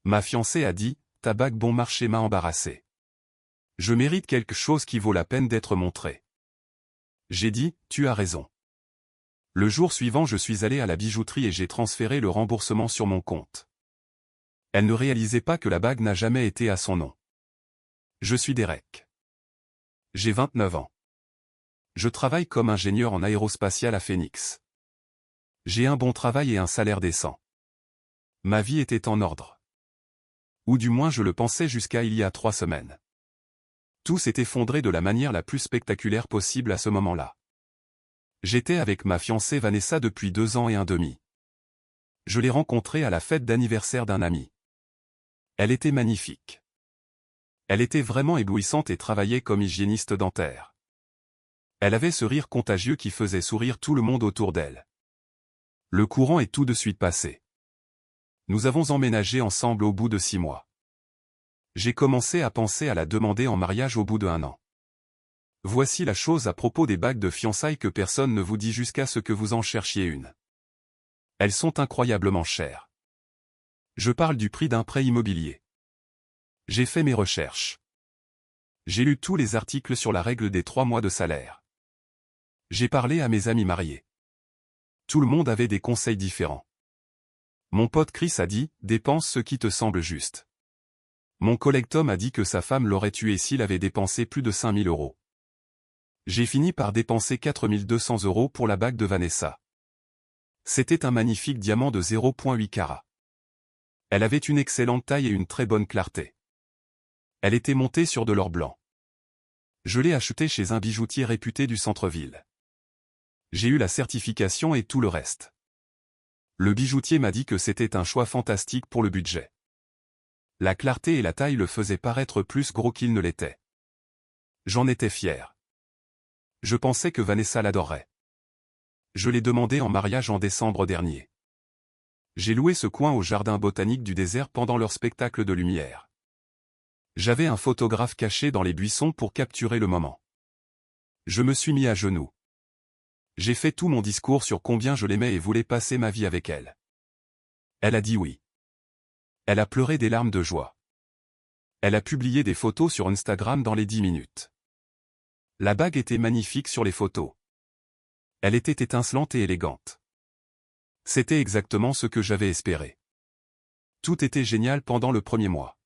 Ma fiancée a dit, ta bague bon marché m'a embarrassé. Je mérite quelque chose qui vaut la peine d'être montré. J'ai dit, tu as raison. Le jour suivant je suis allé à la bijouterie et j'ai transféré le remboursement sur mon compte. Elle ne réalisait pas que la bague n'a jamais été à son nom. Je suis Derek. J'ai 29 ans. Je travaille comme ingénieur en aérospatial à Phoenix. J'ai un bon travail et un salaire décent. Ma vie était en ordre. Ou du moins je le pensais jusqu'à il y a 3 semaines. Tout s'est effondré de la manière la plus spectaculaire possible à ce moment-là. J'étais avec ma fiancée Vanessa depuis 2 ans et un demi. Je l'ai rencontrée à la fête d'anniversaire d'un ami. Elle était magnifique. Elle était vraiment éblouissante et travaillait comme hygiéniste dentaire. Elle avait ce rire contagieux qui faisait sourire tout le monde autour d'elle. Le courant est tout de suite passé. Nous avons emménagé ensemble au bout de 6 mois. J'ai commencé à penser à la demander en mariage au bout d'1 an. Voici la chose à propos des bagues de fiançailles que personne ne vous dit jusqu'à ce que vous en cherchiez une. Elles sont incroyablement chères. Je parle du prix d'un prêt immobilier. J'ai fait mes recherches. J'ai lu tous les articles sur la règle des 3 mois de salaire. J'ai parlé à mes amis mariés. Tout le monde avait des conseils différents. Mon pote Chris a dit, dépense ce qui te semble juste. Mon collègue Tom a dit que sa femme l'aurait tué s'il avait dépensé plus de 5 000 €. J'ai fini par dépenser 4 200 € pour la bague de Vanessa. C'était un magnifique diamant de 0,8 carats. Elle avait une excellente taille et une très bonne clarté. Elle était montée sur de l'or blanc. Je l'ai achetée chez un bijoutier réputé du centre-ville. J'ai eu la certification et tout le reste. Le bijoutier m'a dit que c'était un choix fantastique pour le budget. La clarté et la taille le faisaient paraître plus gros qu'il ne l'était. J'en étais fier. Je pensais que Vanessa l'adorerait. Je l'ai demandé en mariage en décembre dernier. J'ai loué ce coin au jardin botanique du désert pendant leur spectacle de lumière. J'avais un photographe caché dans les buissons pour capturer le moment. Je me suis mis à genoux. J'ai fait tout mon discours sur combien je l'aimais et voulais passer ma vie avec elle. Elle a dit oui. Elle a pleuré des larmes de joie. Elle a publié des photos sur Instagram dans les 10 minutes. La bague était magnifique sur les photos. Elle était étincelante et élégante. C'était exactement ce que j'avais espéré. Tout était génial pendant le premier mois.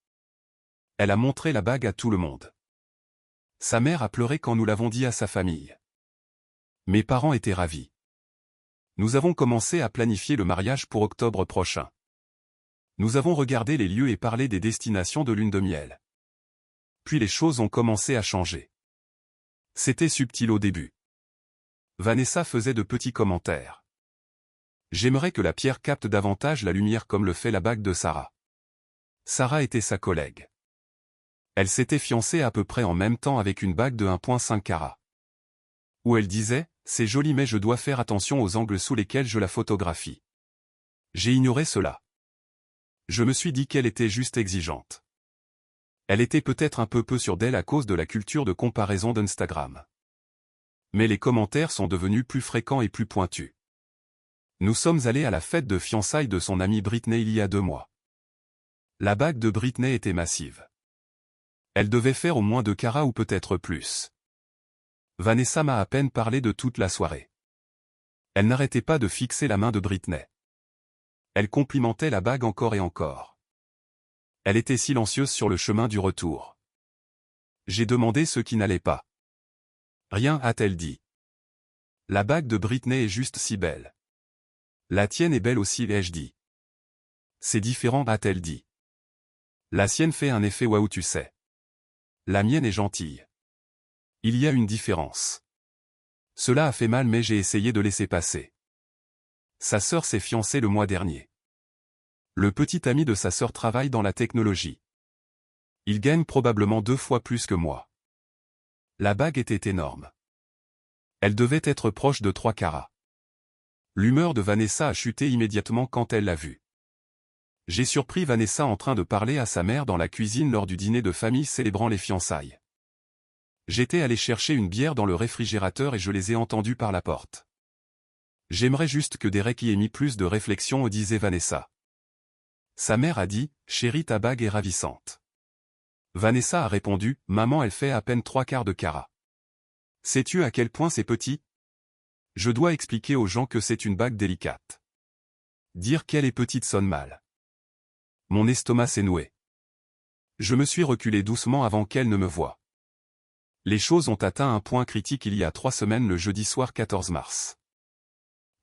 Elle a montré la bague à tout le monde. Sa mère a pleuré quand nous l'avons dit à sa famille. Mes parents étaient ravis. Nous avons commencé à planifier le mariage pour octobre prochain. Nous avons regardé les lieux et parlé des destinations de lune de miel. Puis les choses ont commencé à changer. C'était subtil au début. Vanessa faisait de petits commentaires. J'aimerais que la pierre capte davantage la lumière comme le fait la bague de Sarah. Sarah était sa collègue. Elle s'était fiancée à peu près en même temps avec une bague de 1,5 carats. Où elle disait, c'est joli mais je dois faire attention aux angles sous lesquels je la photographie. J'ai ignoré cela. Je me suis dit qu'elle était juste exigeante. Elle était peut-être un peu sûre d'elle à cause de la culture de comparaison d'Instagram. Mais les commentaires sont devenus plus fréquents et plus pointus. Nous sommes allés à la fête de fiançailles de son amie Britney il y a 2 mois. La bague de Britney était massive. Elle devait faire au moins 2 carats ou peut-être plus. Vanessa m'a à peine parlé de toute la soirée. Elle n'arrêtait pas de fixer la main de Britney. Elle complimentait la bague encore et encore. Elle était silencieuse sur le chemin du retour. J'ai demandé ce qui n'allait pas. Rien, a-t-elle dit. La bague de Britney est juste si belle. La tienne est belle aussi, ai-je dit. C'est différent, a-t-elle dit. La sienne fait un effet waouh, tu sais. La mienne est gentille. Il y a une différence. Cela a fait mal mais j'ai essayé de laisser passer. Sa sœur s'est fiancée le mois dernier. Le petit ami de sa sœur travaille dans la technologie. Il gagne probablement 2 fois plus que moi. La bague était énorme. Elle devait être proche de 3 carats. L'humeur de Vanessa a chuté immédiatement quand elle l'a vue. J'ai surpris Vanessa en train de parler à sa mère dans la cuisine lors du dîner de famille célébrant les fiançailles. J'étais allé chercher une bière dans le réfrigérateur et je les ai entendus par la porte. J'aimerais juste que Derek y ait mis plus de réflexion, disait Vanessa. Sa mère a dit, « Chérie, ta bague est ravissante. » Vanessa a répondu, « Maman, elle fait à peine 3/4 de carat. » Sais-tu à quel point c'est petit? Je dois expliquer aux gens que c'est une bague délicate. Dire qu'elle est petite sonne mal. Mon estomac s'est noué. Je me suis reculé doucement avant qu'elle ne me voie. Les choses ont atteint un point critique il y a 3 semaines le jeudi soir 14 mars.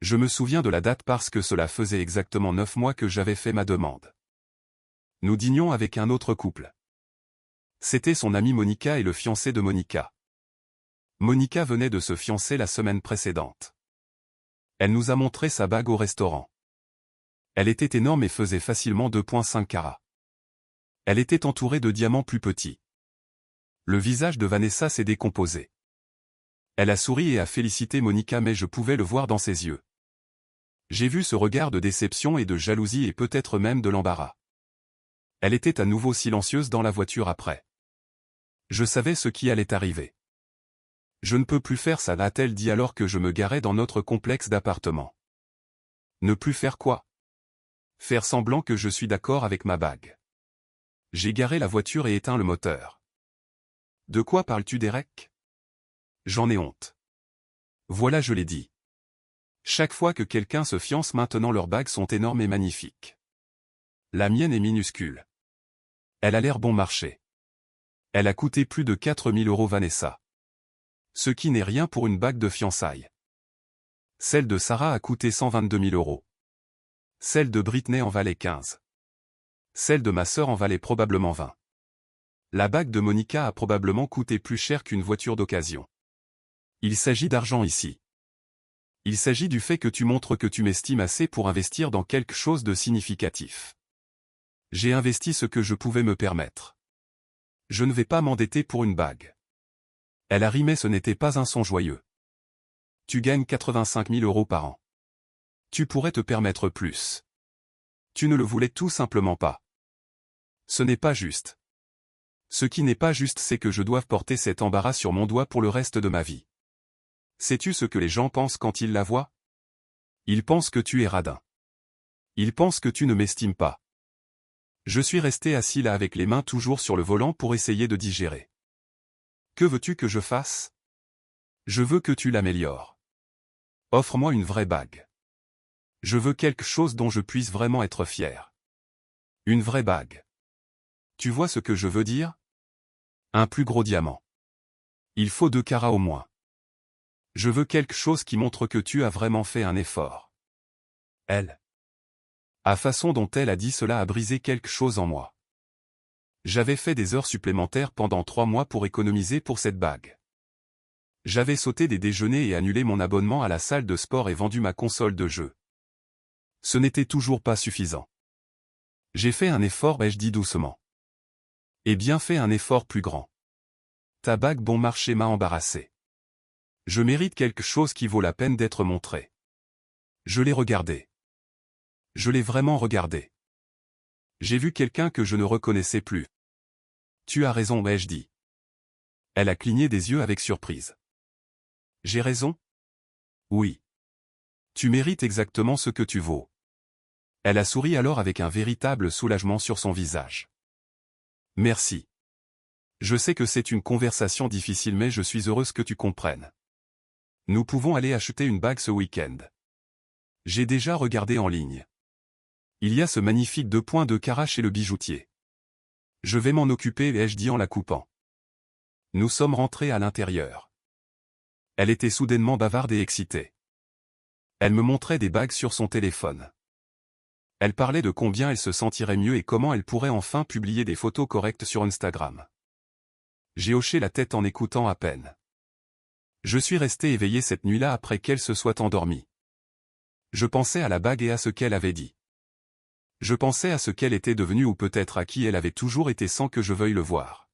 Je me souviens de la date parce que cela faisait exactement 9 mois que j'avais fait ma demande. Nous dînions avec un autre couple. C'était son amie Monica et le fiancé de Monica. Monica venait de se fiancer la semaine précédente. Elle nous a montré sa bague au restaurant. Elle était énorme et faisait facilement 2,5 carats. Elle était entourée de diamants plus petits. Le visage de Vanessa s'est décomposé. Elle a souri et a félicité Monica mais je pouvais le voir dans ses yeux. J'ai vu ce regard de déception et de jalousie et peut-être même de l'embarras. Elle était à nouveau silencieuse dans la voiture après. Je savais ce qui allait arriver. Je ne peux plus faire ça, a-t-elle dit alors que je me garais dans notre complexe d'appartements. Ne plus faire quoi? Faire semblant que je suis d'accord avec ma bague. J'ai garé la voiture et éteint le moteur. De quoi parles-tu, Derek? J'en ai honte. Voilà, je l'ai dit. Chaque fois que quelqu'un se fiance maintenant leurs bagues sont énormes et magnifiques. La mienne est minuscule. Elle a l'air bon marché. Elle a coûté plus de 4 000 € Vanessa. Ce qui n'est rien pour une bague de fiançailles. Celle de Sarah a coûté 122 000 €. Celle de Britney en valait 15. Celle de ma sœur en valait probablement 20. La bague de Monica a probablement coûté plus cher qu'une voiture d'occasion. Il s'agit d'argent ici. Il s'agit du fait que tu montres que tu m'estimes assez pour investir dans quelque chose de significatif. J'ai investi ce que je pouvais me permettre. Je ne vais pas m'endetter pour une bague. Elle a ri mais ce n'était pas un son joyeux. Tu gagnes 85 000 € par an. Tu pourrais te permettre plus. Tu ne le voulais tout simplement pas. Ce n'est pas juste. Ce qui n'est pas juste, c'est que je doive porter cet embarras sur mon doigt pour le reste de ma vie. Sais-tu ce que les gens pensent quand ils la voient? Ils pensent que tu es radin. Ils pensent que tu ne m'estimes pas. Je suis resté assis là avec les mains toujours sur le volant pour essayer de digérer. Que veux-tu que je fasse? Je veux que tu l'améliores. Offre-moi une vraie bague. Je veux quelque chose dont je puisse vraiment être fier. Une vraie bague. Tu vois ce que je veux dire? Un plus gros diamant. Il faut 2 carats au moins. Je veux quelque chose qui montre que tu as vraiment fait un effort. Elle. La façon dont elle a dit cela a brisé quelque chose en moi. J'avais fait des heures supplémentaires pendant 3 mois pour économiser pour cette bague. J'avais sauté des déjeuners et annulé mon abonnement à la salle de sport et vendu ma console de jeu. Ce n'était toujours pas suffisant. J'ai fait un effort, ai-je dit doucement. Et bien fait, un effort plus grand. Ta bague bon marché m'a embarrassé. Je mérite quelque chose qui vaut la peine d'être montré. Je l'ai regardé. Je l'ai vraiment regardé. J'ai vu quelqu'un que je ne reconnaissais plus. Tu as raison, ai-je dit. Elle a cligné des yeux avec surprise. J'ai raison? Oui. Tu mérites exactement ce que tu vaux. Elle a souri alors avec un véritable soulagement sur son visage. Merci. Je sais que c'est une conversation difficile mais je suis heureuse que tu comprennes. Nous pouvons aller acheter une bague ce week-end. J'ai déjà regardé en ligne. Il y a ce magnifique 2,2 carats chez le bijoutier. Je vais m'en occuper, ai-je dit en la coupant. Nous sommes rentrés à l'intérieur. Elle était soudainement bavarde et excitée. Elle me montrait des bagues sur son téléphone. Elle parlait de combien elle se sentirait mieux et comment elle pourrait enfin publier des photos correctes sur Instagram. J'ai hoché la tête en écoutant à peine. Je suis resté éveillé cette nuit-là après qu'elle se soit endormie. Je pensais à la bague et à ce qu'elle avait dit. Je pensais à ce qu'elle était devenue ou peut-être à qui elle avait toujours été sans que je veuille le voir.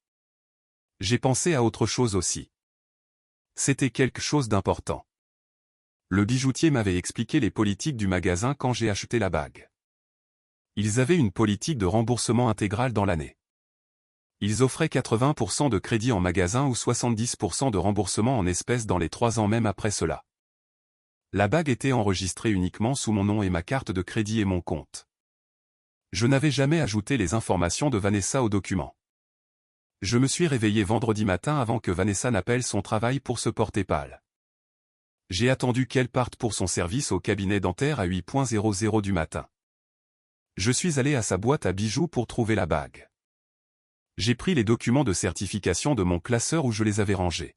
J'ai pensé à autre chose aussi. C'était quelque chose d'important. Le bijoutier m'avait expliqué les politiques du magasin quand j'ai acheté la bague. Ils avaient une politique de remboursement intégral dans l'année. Ils offraient 80% de crédit en magasin ou 70% de remboursement en espèces dans les 3 ans même après cela. La bague était enregistrée uniquement sous mon nom et ma carte de crédit et mon compte. Je n'avais jamais ajouté les informations de Vanessa au document. Je me suis réveillé vendredi matin avant que Vanessa n'appelle son travail pour se porter pâle. J'ai attendu qu'elle parte pour son service au cabinet dentaire à 8h00 du matin. Je suis allé à sa boîte à bijoux pour trouver la bague. J'ai pris les documents de certification de mon classeur où je les avais rangés.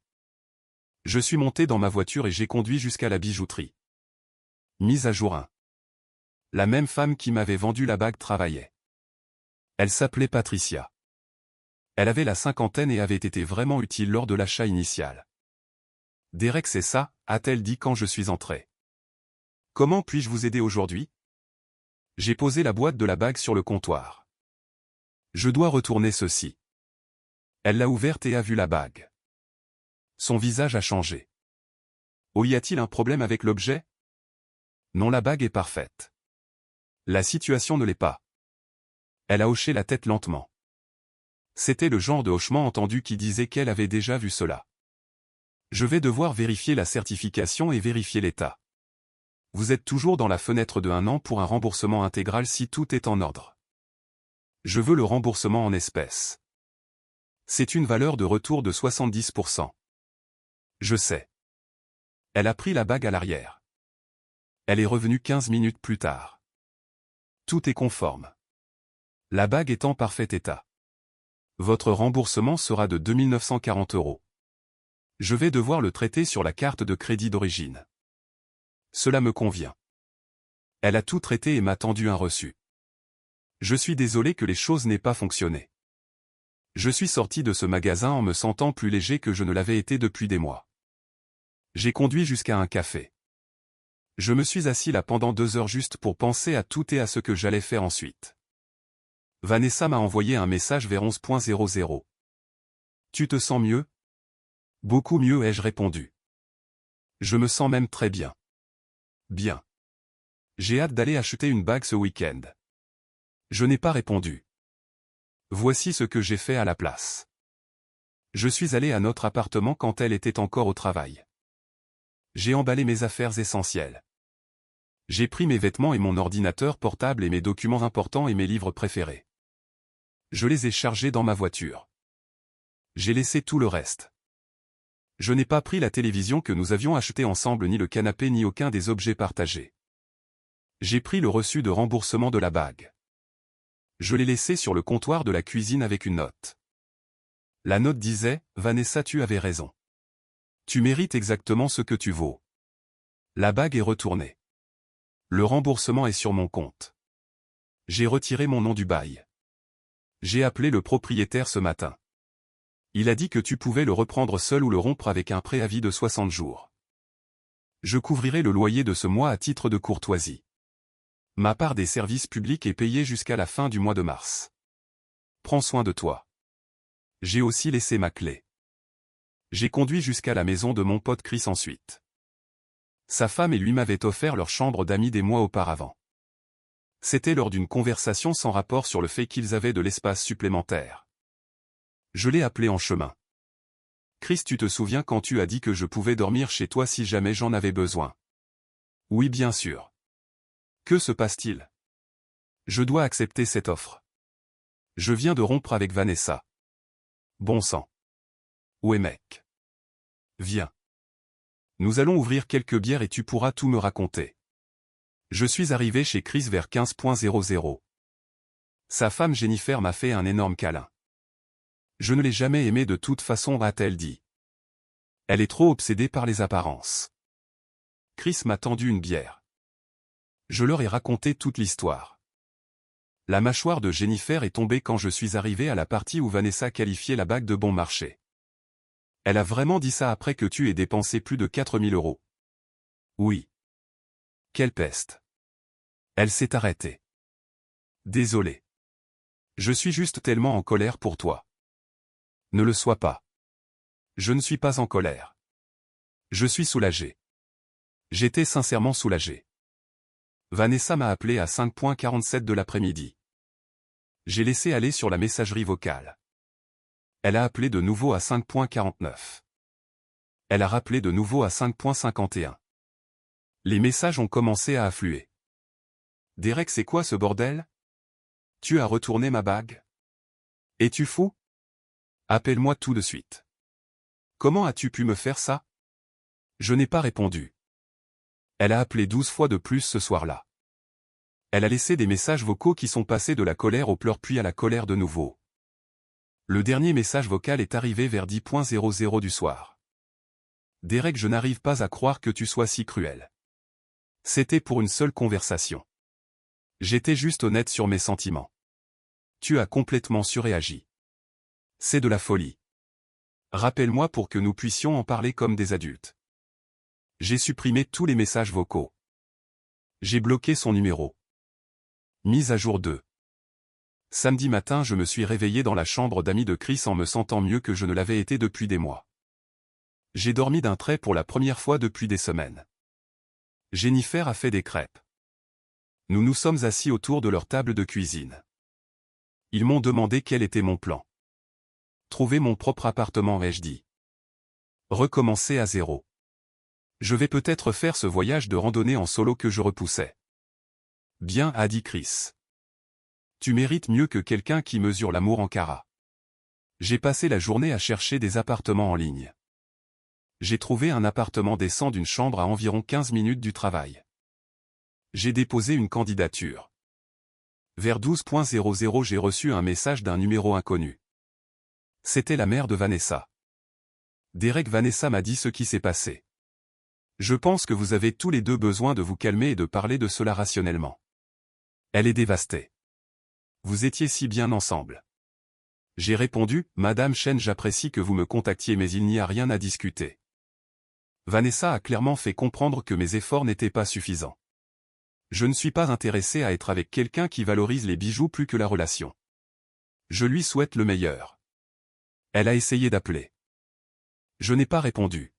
Je suis monté dans ma voiture et j'ai conduit jusqu'à la bijouterie. Mise à jour 1. La même femme qui m'avait vendu la bague travaillait. Elle s'appelait Patricia. Elle avait la cinquantaine et avait été vraiment utile lors de l'achat initial. Derek, c'est ça, a-t-elle dit quand je suis entré. Comment puis-je vous aider aujourd'hui? J'ai posé la boîte de la bague sur le comptoir. Je dois retourner ceci. Elle l'a ouverte et a vu la bague. Son visage a changé. Oh, y a-t-il un problème avec l'objet? Non, la bague est parfaite. La situation ne l'est pas. Elle a hoché la tête lentement. C'était le genre de hochement entendu qui disait qu'elle avait déjà vu cela. Je vais devoir vérifier la certification et vérifier l'état. Vous êtes toujours dans la fenêtre de 1 an pour un remboursement intégral si tout est en ordre. Je veux le remboursement en espèces. C'est une valeur de retour de 70%. Je sais. Elle a pris la bague à l'arrière. Elle est revenue 15 minutes plus tard. Tout est conforme. La bague est en parfait état. Votre remboursement sera de 2 940 €. Je vais devoir le traiter sur la carte de crédit d'origine. Cela me convient. Elle a tout traité et m'a tendu un reçu. Je suis désolé que les choses n'aient pas fonctionné. Je suis sorti de ce magasin en me sentant plus léger que je ne l'avais été depuis des mois. J'ai conduit jusqu'à un café. Je me suis assis là pendant 2 heures juste pour penser à tout et à ce que j'allais faire ensuite. Vanessa m'a envoyé un message vers 11h00. Tu te sens mieux? Beaucoup mieux, ai-je répondu. Je me sens même très bien. Bien. J'ai hâte d'aller acheter une bague ce week-end. Je n'ai pas répondu. Voici ce que j'ai fait à la place. Je suis allé à notre appartement quand elle était encore au travail. J'ai emballé mes affaires essentielles. J'ai pris mes vêtements et mon ordinateur portable et mes documents importants et mes livres préférés. Je les ai chargés dans ma voiture. J'ai laissé tout le reste. Je n'ai pas pris la télévision que nous avions achetée ensemble ni le canapé ni aucun des objets partagés. J'ai pris le reçu de remboursement de la bague. Je l'ai laissé sur le comptoir de la cuisine avec une note. La note disait « Vanessa, tu avais raison. Tu mérites exactement ce que tu vaux. » La bague est retournée. Le remboursement est sur mon compte. J'ai retiré mon nom du bail. J'ai appelé le propriétaire ce matin. Il a dit que tu pouvais le reprendre seul ou le rompre avec un préavis de 60 jours. Je couvrirai le loyer de ce mois à titre de courtoisie. Ma part des services publics est payée jusqu'à la fin du mois de mars. Prends soin de toi. J'ai aussi laissé ma clé. J'ai conduit jusqu'à la maison de mon pote Chris ensuite. Sa femme et lui m'avaient offert leur chambre d'amis des mois auparavant. C'était lors d'une conversation sans rapport sur le fait qu'ils avaient de l'espace supplémentaire. Je l'ai appelé en chemin. Chris, tu te souviens quand tu as dit que je pouvais dormir chez toi si jamais j'en avais besoin? Oui, bien sûr. Que se passe-t-il? Je dois accepter cette offre. Je viens de rompre avec Vanessa. Bon sang. Ouais mec. Viens. Nous allons ouvrir quelques bières et tu pourras tout me raconter. Je suis arrivé chez Chris vers 15h00. Sa femme Jennifer m'a fait un énorme câlin. Je ne l'ai jamais aimée de toute façon, a-t-elle dit. Elle est trop obsédée par les apparences. Chris m'a tendu une bière. Je leur ai raconté toute l'histoire. La mâchoire de Jennifer est tombée quand je suis arrivé à la partie où Vanessa qualifiait la bague de bon marché. Elle a vraiment dit ça après que tu aies dépensé plus de 4 000 €. Oui. Quelle peste. Elle s'est arrêtée. Désolé. Je suis juste tellement en colère pour toi. Ne le sois pas. Je ne suis pas en colère. Je suis soulagé. J'étais sincèrement soulagé. Vanessa m'a appelé à 5h47 de l'après-midi. J'ai laissé aller sur la messagerie vocale. Elle a appelé de nouveau à 5h49. Elle a rappelé de nouveau à 5h51. Les messages ont commencé à affluer. Derek, c'est quoi ce bordel? Tu as retourné ma bague? Es-tu fou? Appelle-moi tout de suite. Comment as-tu pu me faire ça? Je n'ai pas répondu. Elle a appelé 12 fois de plus ce soir-là. Elle a laissé des messages vocaux qui sont passés de la colère aux pleurs puis à la colère de nouveau. Le dernier message vocal est arrivé vers 10:00 du soir. Derek, je n'arrive pas à croire que tu sois si cruel. C'était pour une seule conversation. J'étais juste honnête sur mes sentiments. Tu as complètement surréagi. C'est de la folie. Rappelle-moi pour que nous puissions en parler comme des adultes. J'ai supprimé tous les messages vocaux. J'ai bloqué son numéro. Mise à jour 2. Samedi matin, je me suis réveillé dans la chambre d'amis de Chris en me sentant mieux que je ne l'avais été depuis des mois. J'ai dormi d'un trait pour la première fois depuis des semaines. Jennifer a fait des crêpes. Nous nous sommes assis autour de leur table de cuisine. Ils m'ont demandé quel était mon plan. Trouver mon propre appartement, ai-je dit. Recommencer à zéro. Je vais peut-être faire ce voyage de randonnée en solo que je repoussais. Bien, a dit Chris. Tu mérites mieux que quelqu'un qui mesure l'amour en carats. J'ai passé la journée à chercher des appartements en ligne. J'ai trouvé un appartement décent d'une chambre à environ 15 minutes du travail. J'ai déposé une candidature. Vers 12:00, j'ai reçu un message d'un numéro inconnu. C'était la mère de Vanessa. Derek, Vanessa m'a dit ce qui s'est passé. Je pense que vous avez tous les deux besoin de vous calmer et de parler de cela rationnellement. Elle est dévastée. Vous étiez si bien ensemble. J'ai répondu, Madame Chen, j'apprécie que vous me contactiez mais il n'y a rien à discuter. Vanessa a clairement fait comprendre que mes efforts n'étaient pas suffisants. Je ne suis pas intéressé à être avec quelqu'un qui valorise les bijoux plus que la relation. Je lui souhaite le meilleur. Elle a essayé d'appeler. Je n'ai pas répondu.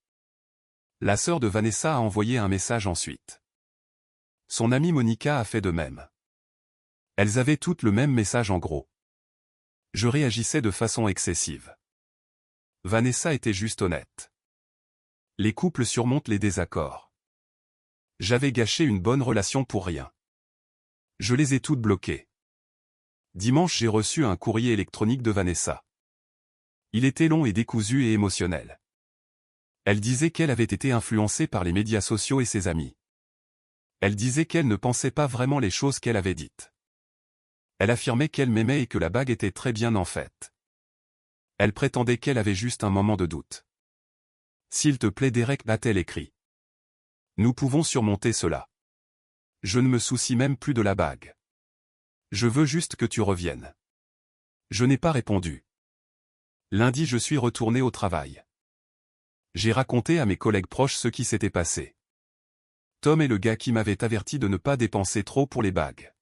La sœur de Vanessa a envoyé un message ensuite. Son amie Monica a fait de même. Elles avaient toutes le même message en gros. Je réagissais de façon excessive. Vanessa était juste honnête. Les couples surmontent les désaccords. J'avais gâché une bonne relation pour rien. Je les ai toutes bloquées. Dimanche, j'ai reçu un courrier électronique de Vanessa. Il était long et décousu et émotionnel. Elle disait qu'elle avait été influencée par les médias sociaux et ses amis. Elle disait qu'elle ne pensait pas vraiment les choses qu'elle avait dites. Elle affirmait qu'elle m'aimait et que la bague était très bien en fait. Elle prétendait qu'elle avait juste un moment de doute. S'il te plaît Derek, a-t-elle écrit. Nous pouvons surmonter cela. Je ne me soucie même plus de la bague. Je veux juste que tu reviennes. Je n'ai pas répondu. Lundi, je suis retourné au travail. J'ai raconté à mes collègues proches ce qui s'était passé. Tom est le gars qui m'avait averti de ne pas dépenser trop pour les bagues.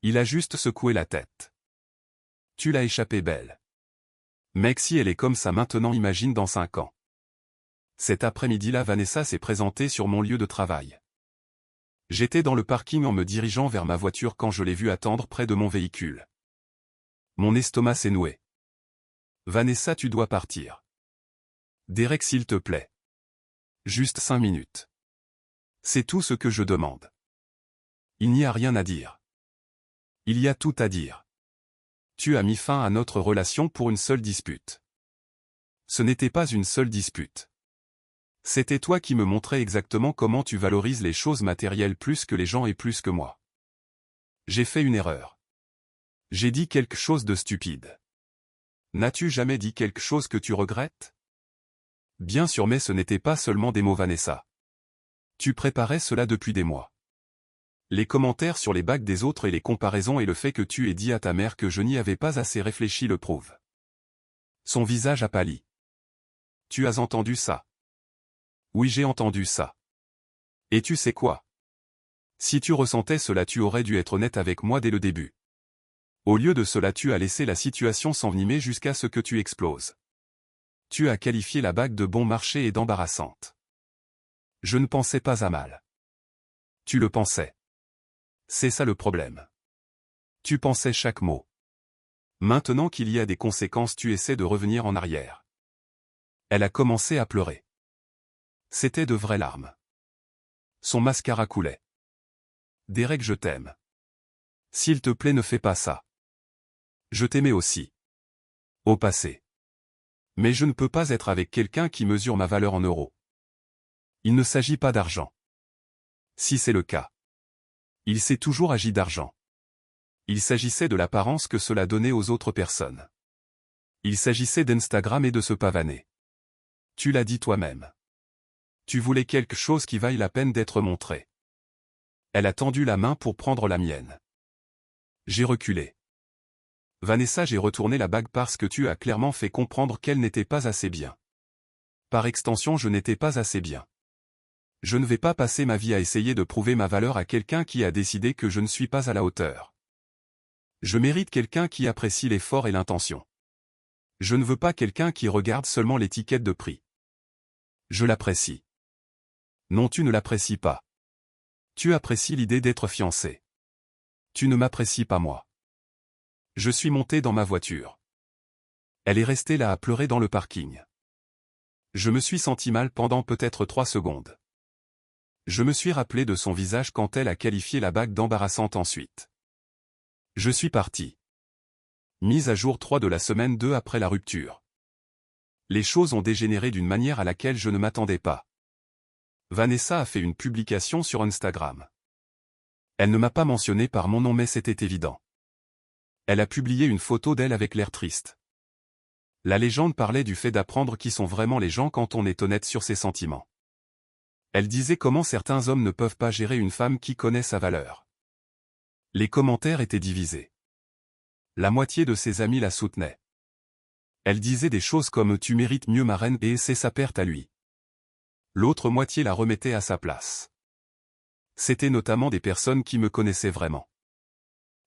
Il a juste secoué la tête. Tu l'as échappé belle. Mec, si elle est comme ça maintenant, imagine dans 5 ans. Cet après-midi-là, Vanessa s'est présentée sur mon lieu de travail. J'étais dans le parking en me dirigeant vers ma voiture quand je l'ai vue attendre près de mon véhicule. Mon estomac s'est noué. Vanessa, tu dois partir. Derek, s'il te plaît. Juste 5 minutes. C'est tout ce que je demande. Il n'y a rien à dire. Il y a tout à dire. Tu as mis fin à notre relation pour une seule dispute. Ce n'était pas une seule dispute. C'était toi qui me montrais exactement comment tu valorises les choses matérielles plus que les gens et plus que moi. J'ai fait une erreur. J'ai dit quelque chose de stupide. N'as-tu jamais dit quelque chose que tu regrettes? Bien sûr, mais ce n'était pas seulement des mots, Vanessa. Tu préparais cela depuis des mois. Les commentaires sur les bagues des autres et les comparaisons et le fait que tu aies dit à ta mère que je n'y avais pas assez réfléchi le prouvent. Son visage a pâli. Tu as entendu ça? Oui, j'ai entendu ça. Et tu sais quoi? Si tu ressentais cela, tu aurais dû être honnête avec moi dès le début. Au lieu de cela, tu as laissé la situation s'envenimer jusqu'à ce que tu exploses. Tu as qualifié la bague de bon marché et d'embarrassante. Je ne pensais pas à mal. Tu le pensais. C'est ça le problème. Tu pensais chaque mot. Maintenant qu'il y a des conséquences, tu essaies de revenir en arrière. Elle a commencé à pleurer. C'était de vraies larmes. Son mascara coulait. Derek, je t'aime. S'il te plaît, ne fais pas ça. Je t'aimais aussi. Au passé. Mais je ne peux pas être avec quelqu'un qui mesure ma valeur en euros. Il ne s'agit pas d'argent. Si c'est le cas. Il s'est toujours agi d'argent. Il s'agissait de l'apparence que cela donnait aux autres personnes. Il s'agissait d'Instagram et de se pavaner. Tu l'as dit toi-même. Tu voulais quelque chose qui vaille la peine d'être montré. Elle a tendu la main pour prendre la mienne. J'ai reculé. Vanessa, j'ai retourné la bague parce que tu as clairement fait comprendre qu'elle n'était pas assez bien. Par extension, je n'étais pas assez bien. Je ne vais pas passer ma vie à essayer de prouver ma valeur à quelqu'un qui a décidé que je ne suis pas à la hauteur. Je mérite quelqu'un qui apprécie l'effort et l'intention. Je ne veux pas quelqu'un qui regarde seulement l'étiquette de prix. Je l'apprécie. Non, tu ne l'apprécies pas. Tu apprécies l'idée d'être fiancé. Tu ne m'apprécies pas moi. Je suis monté dans ma voiture. Elle est restée là à pleurer dans le parking. Je me suis senti mal pendant peut-être 3 secondes. Je me suis rappelé de son visage quand elle a qualifié la bague d'embarrassante ensuite. Je suis parti. Mise à jour 3 de la semaine 2 après la rupture. Les choses ont dégénéré d'une manière à laquelle je ne m'attendais pas. Vanessa a fait une publication sur Instagram. Elle ne m'a pas mentionné par mon nom mais c'était évident. Elle a publié une photo d'elle avec l'air triste. La légende parlait du fait d'apprendre qui sont vraiment les gens quand on est honnête sur ses sentiments. Elle disait comment certains hommes ne peuvent pas gérer une femme qui connaît sa valeur. Les commentaires étaient divisés. La moitié de ses amis la soutenaient. Elle disait des choses comme « tu mérites mieux ma reine » et « c'est sa perte à lui ». L'autre moitié la remettait à sa place. C'était notamment des personnes qui me connaissaient vraiment.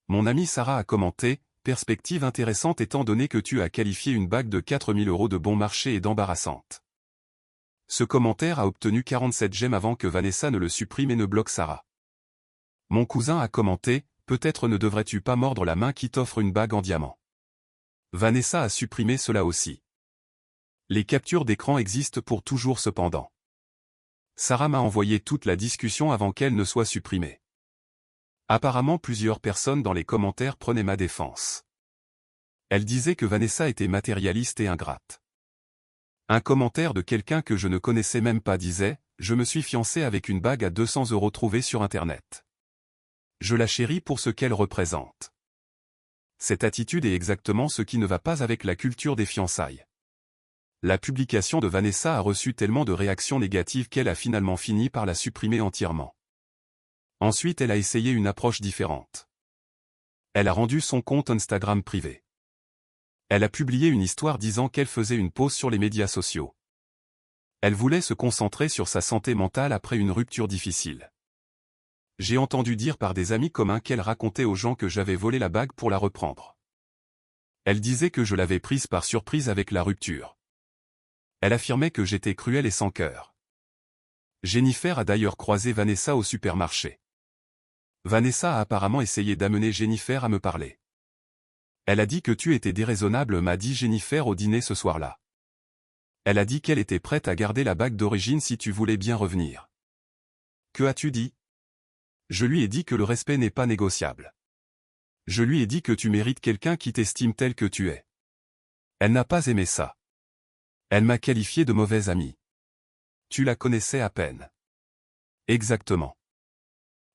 Mon amie Sarah a commenté « perspective intéressante étant donné que tu as qualifié une bague de 4 000 € de bon marché et d'embarrassante ». Ce commentaire a obtenu 47 j'aime avant que Vanessa ne le supprime et ne bloque Sarah. Mon cousin a commenté « peut-être ne devrais-tu pas mordre la main qui t'offre une bague en diamant ». Vanessa a supprimé cela aussi. Les captures d'écran existent pour toujours cependant. Sarah m'a envoyé toute la discussion avant qu'elle ne soit supprimée. Apparemment plusieurs personnes dans les commentaires prenaient ma défense. Elles disaient que Vanessa était matérialiste et ingrate. Un commentaire de quelqu'un que je ne connaissais même pas disait « Je me suis fiancé avec une bague à 200 € trouvée sur Internet. Je la chéris pour ce qu'elle représente. » Cette attitude est exactement ce qui ne va pas avec la culture des fiançailles. La publication de Vanessa a reçu tellement de réactions négatives qu'elle a finalement fini par la supprimer entièrement. Ensuite, elle a essayé une approche différente. Elle a rendu son compte Instagram privé. Elle a publié une histoire disant qu'elle faisait une pause sur les médias sociaux. Elle voulait se concentrer sur sa santé mentale après une rupture difficile. J'ai entendu dire par des amis communs qu'elle racontait aux gens que j'avais volé la bague pour la reprendre. Elle disait que je l'avais prise par surprise avec la rupture. Elle affirmait que j'étais cruel et sans cœur. Jennifer a d'ailleurs croisé Vanessa au supermarché. Vanessa a apparemment essayé d'amener Jennifer à me parler. Elle a dit que tu étais déraisonnable, m'a dit Jennifer au dîner ce soir-là. Elle a dit qu'elle était prête à garder la bague d'origine si tu voulais bien revenir. Que as-tu dit? Je lui ai dit que le respect n'est pas négociable. Je lui ai dit que tu mérites quelqu'un qui t'estime tel que tu es. Elle n'a pas aimé ça. Elle m'a qualifié de mauvaise amie. Tu la connaissais à peine. Exactement.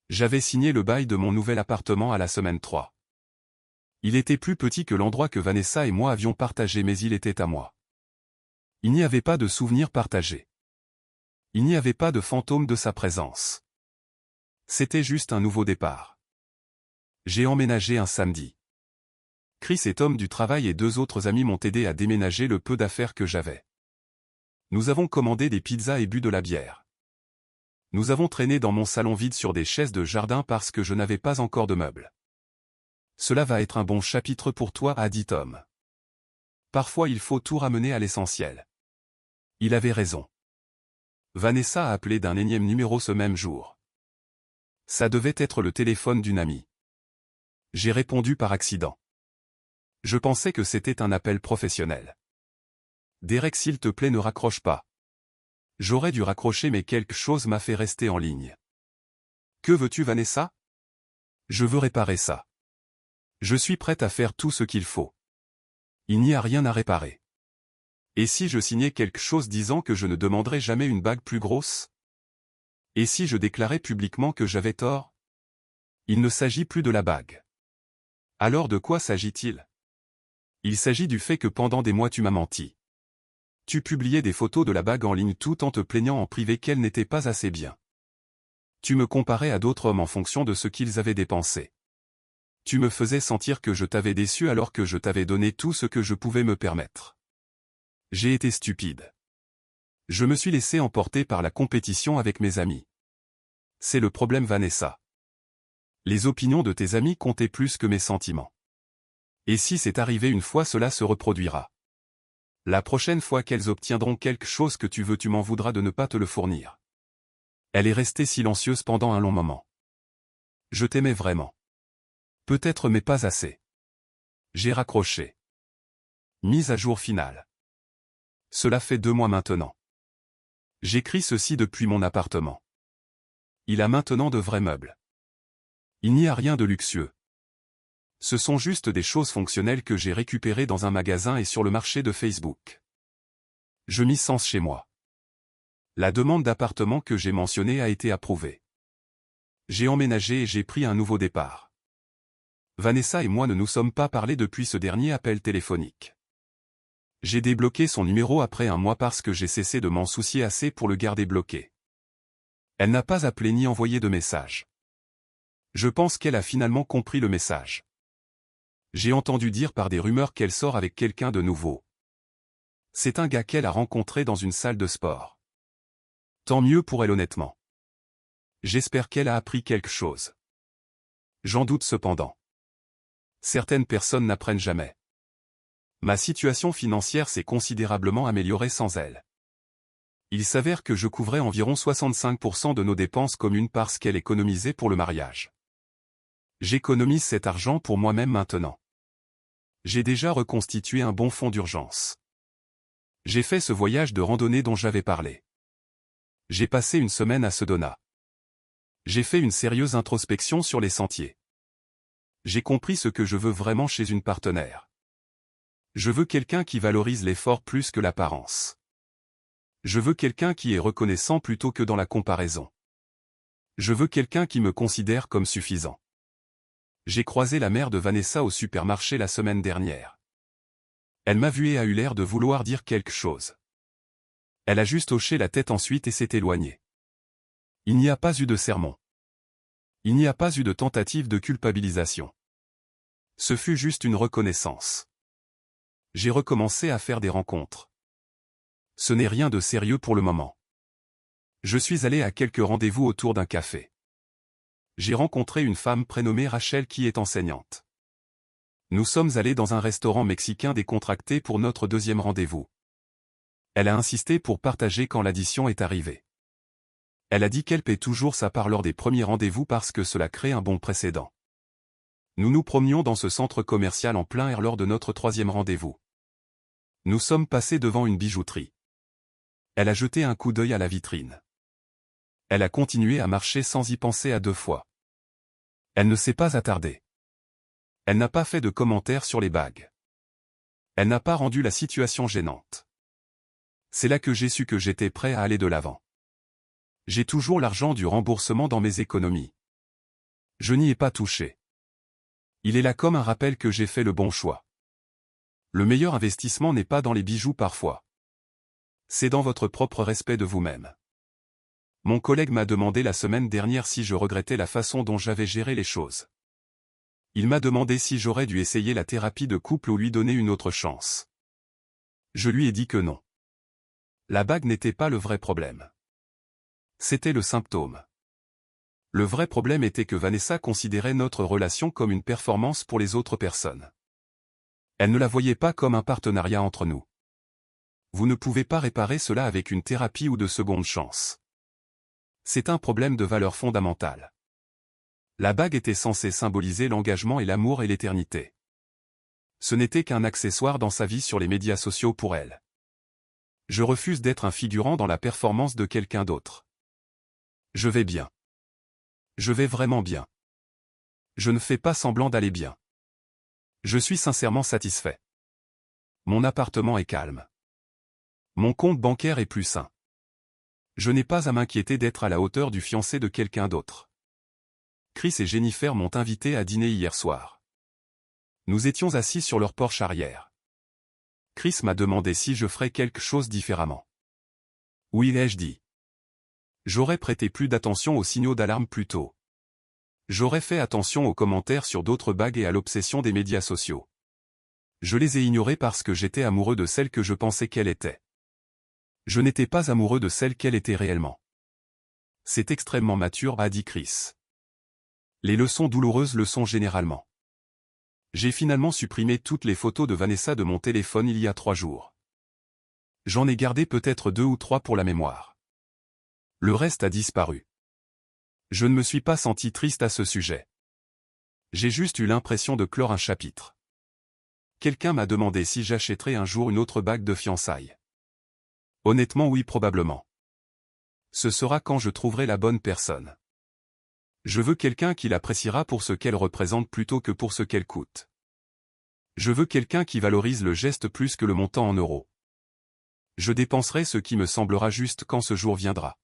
J'avais signé le bail de mon nouvel appartement à la semaine 3. Il était plus petit que l'endroit que Vanessa et moi avions partagé mais il était à moi. Il n'y avait pas de souvenirs partagés. Il n'y avait pas de fantôme de sa présence. C'était juste un nouveau départ. J'ai emménagé un samedi. Chris et Tom du travail et 2 autres amis m'ont aidé à déménager le peu d'affaires que j'avais. Nous avons commandé des pizzas et bu de la bière. Nous avons traîné dans mon salon vide sur des chaises de jardin parce que je n'avais pas encore de meubles. Cela va être un bon chapitre pour toi, a dit Tom. Parfois il faut tout ramener à l'essentiel. Il avait raison. Vanessa a appelé d'un énième numéro ce même jour. Ça devait être le téléphone d'une amie. J'ai répondu par accident. Je pensais que c'était un appel professionnel. Derek, s'il te plaît, ne raccroche pas. J'aurais dû raccrocher mais quelque chose m'a fait rester en ligne. Que veux-tu, Vanessa? Je veux réparer ça. Je suis prête à faire tout ce qu'il faut. Il n'y a rien à réparer. Et si je signais quelque chose disant que je ne demanderais jamais une bague plus grosse? Et si je déclarais publiquement que j'avais tort? Il ne s'agit plus de la bague. Alors de quoi s'agit-il? Il s'agit du fait que pendant des mois tu m'as menti. Tu publiais des photos de la bague en ligne tout en te plaignant en privé qu'elle n'était pas assez bien. Tu me comparais à d'autres hommes en fonction de ce qu'ils avaient dépensé. Tu me faisais sentir que je t'avais déçu alors que je t'avais donné tout ce que je pouvais me permettre. J'ai été stupide. Je me suis laissé emporter par la compétition avec mes amis. C'est le problème, Vanessa. Les opinions de tes amis comptaient plus que mes sentiments. Et si c'est arrivé une fois, cela se reproduira. La prochaine fois qu'elles obtiendront quelque chose que tu veux, tu m'en voudras de ne pas te le fournir. Elle est restée silencieuse pendant un long moment. Je t'aimais vraiment. Peut-être mais pas assez. J'ai raccroché. Mise à jour finale. Cela fait 2 mois maintenant. J'écris ceci depuis mon appartement. Il a maintenant de vrais meubles. Il n'y a rien de luxueux. Ce sont juste des choses fonctionnelles que j'ai récupérées dans un magasin et sur le marché de Facebook. Je m'y sens chez moi. La demande d'appartement que j'ai mentionnée a été approuvée. J'ai emménagé et j'ai pris un nouveau départ. Vanessa et moi ne nous sommes pas parlé depuis ce dernier appel téléphonique. J'ai débloqué son numéro après un mois parce que j'ai cessé de m'en soucier assez pour le garder bloqué. Elle n'a pas appelé ni envoyé de message. Je pense qu'elle a finalement compris le message. J'ai entendu dire par des rumeurs qu'elle sort avec quelqu'un de nouveau. C'est un gars qu'elle a rencontré dans une salle de sport. Tant mieux pour elle honnêtement. J'espère qu'elle a appris quelque chose. J'en doute cependant. Certaines personnes n'apprennent jamais. Ma situation financière s'est considérablement améliorée sans elle. Il s'avère que je couvrais environ 65% de nos dépenses communes parce qu'elle économisait pour le mariage. J'économise cet argent pour moi-même maintenant. J'ai déjà reconstitué un bon fonds d'urgence. J'ai fait ce voyage de randonnée dont j'avais parlé. J'ai passé une semaine à Sedona. J'ai fait une sérieuse introspection sur les sentiers. J'ai compris ce que je veux vraiment chez une partenaire. Je veux quelqu'un qui valorise l'effort plus que l'apparence. Je veux quelqu'un qui est reconnaissant plutôt que dans la comparaison. Je veux quelqu'un qui me considère comme suffisant. J'ai croisé la mère de Vanessa au supermarché la semaine dernière. Elle m'a vu et a eu l'air de vouloir dire quelque chose. Elle a juste hoché la tête ensuite et s'est éloignée. Il n'y a pas eu de sermon. Il n'y a pas eu de tentative de culpabilisation. Ce fut juste une reconnaissance. J'ai recommencé à faire des rencontres. Ce n'est rien de sérieux pour le moment. Je suis allé à quelques rendez-vous autour d'un café. J'ai rencontré une femme prénommée Rachel qui est enseignante. Nous sommes allés dans un restaurant mexicain décontracté pour notre deuxième rendez-vous. Elle a insisté pour partager quand l'addition est arrivée. Elle a dit qu'elle paie toujours sa part lors des premiers rendez-vous parce que cela crée un bon précédent. Nous nous promenions dans ce centre commercial en plein air lors de notre 3e rendez-vous. Nous sommes passés devant une bijouterie. Elle a jeté un coup d'œil à la vitrine. Elle a continué à marcher sans y penser à 2 fois. Elle ne s'est pas attardée. Elle n'a pas fait de commentaires sur les bagues. Elle n'a pas rendu la situation gênante. C'est là que j'ai su que j'étais prêt à aller de l'avant. J'ai toujours l'argent du remboursement dans mes économies. Je n'y ai pas touché. Il est là comme un rappel que j'ai fait le bon choix. Le meilleur investissement n'est pas dans les bijoux parfois. C'est dans votre propre respect de vous-même. Mon collègue m'a demandé la semaine dernière si je regrettais la façon dont j'avais géré les choses. Il m'a demandé si j'aurais dû essayer la thérapie de couple ou lui donner une autre chance. Je lui ai dit que non. La bague n'était pas le vrai problème. C'était le symptôme. Le vrai problème était que Vanessa considérait notre relation comme une performance pour les autres personnes. Elle ne la voyait pas comme un partenariat entre nous. Vous ne pouvez pas réparer cela avec une thérapie ou de seconde chance. C'est un problème de valeur fondamentale. La bague était censée symboliser l'engagement et l'amour et l'éternité. Ce n'était qu'un accessoire dans sa vie sur les médias sociaux pour elle. Je refuse d'être un figurant dans la performance de quelqu'un d'autre. Je vais bien. Je vais vraiment bien. Je ne fais pas semblant d'aller bien. Je suis sincèrement satisfait. Mon appartement est calme. Mon compte bancaire est plus sain. Je n'ai pas à m'inquiéter d'être à la hauteur du fiancé de quelqu'un d'autre. Chris et Jennifer m'ont invité à dîner hier soir. Nous étions assis sur leur porche arrière. Chris m'a demandé si je ferais quelque chose différemment. Oui, ai-je dit. J'aurais prêté plus d'attention aux signaux d'alarme plus tôt. J'aurais fait attention aux commentaires sur d'autres bagues et à l'obsession des médias sociaux. Je les ai ignorés parce que j'étais amoureux de celle que je pensais qu'elle était. Je n'étais pas amoureux de celle qu'elle était réellement. C'est extrêmement mature, a dit Chris. Les leçons douloureuses le sont généralement. J'ai finalement supprimé toutes les photos de Vanessa de mon téléphone il y a 3 jours. J'en ai gardé peut-être 2 ou 3 pour la mémoire. Le reste a disparu. Je ne me suis pas senti triste à ce sujet. J'ai juste eu l'impression de clore un chapitre. Quelqu'un m'a demandé si j'achèterais un jour une autre bague de fiançailles. Honnêtement oui, probablement. Ce sera quand je trouverai la bonne personne. Je veux quelqu'un qui l'appréciera pour ce qu'elle représente plutôt que pour ce qu'elle coûte. Je veux quelqu'un qui valorise le geste plus que le montant en euros. Je dépenserai ce qui me semblera juste quand ce jour viendra.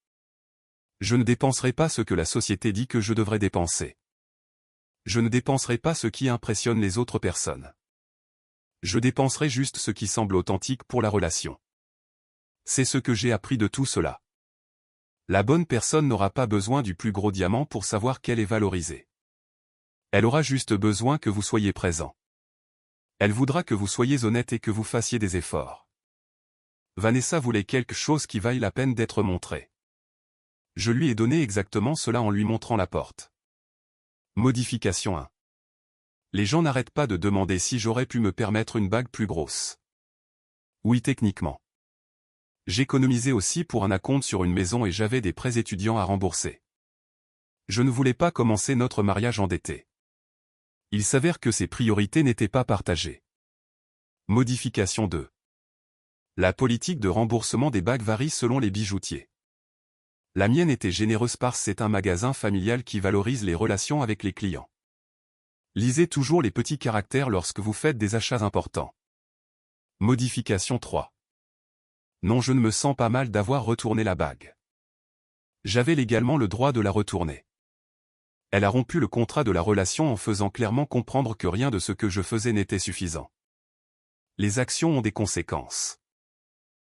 Je ne dépenserai pas ce que la société dit que je devrais dépenser. Je ne dépenserai pas ce qui impressionne les autres personnes. Je dépenserai juste ce qui semble authentique pour la relation. C'est ce que j'ai appris de tout cela. La bonne personne n'aura pas besoin du plus gros diamant pour savoir qu'elle est valorisée. Elle aura juste besoin que vous soyez présent. Elle voudra que vous soyez honnête et que vous fassiez des efforts. Vanessa voulait quelque chose qui vaille la peine d'être montré. Je lui ai donné exactement cela en lui montrant la porte. Modification 1. Les gens n'arrêtent pas de demander si j'aurais pu me permettre une bague plus grosse. Oui, techniquement. J'économisais aussi pour un acompte sur une maison et j'avais des prêts étudiants à rembourser. Je ne voulais pas commencer notre mariage endetté. Il s'avère que ces priorités n'étaient pas partagées. Modification 2. La politique de remboursement des bagues varie selon les bijoutiers. La mienne était généreuse parce que c'est un magasin familial qui valorise les relations avec les clients. Lisez toujours les petits caractères lorsque vous faites des achats importants. Modification 3. Non, je ne me sens pas mal d'avoir retourné la bague. J'avais légalement le droit de la retourner. Elle a rompu le contrat de la relation en faisant clairement comprendre que rien de ce que je faisais n'était suffisant. Les actions ont des conséquences.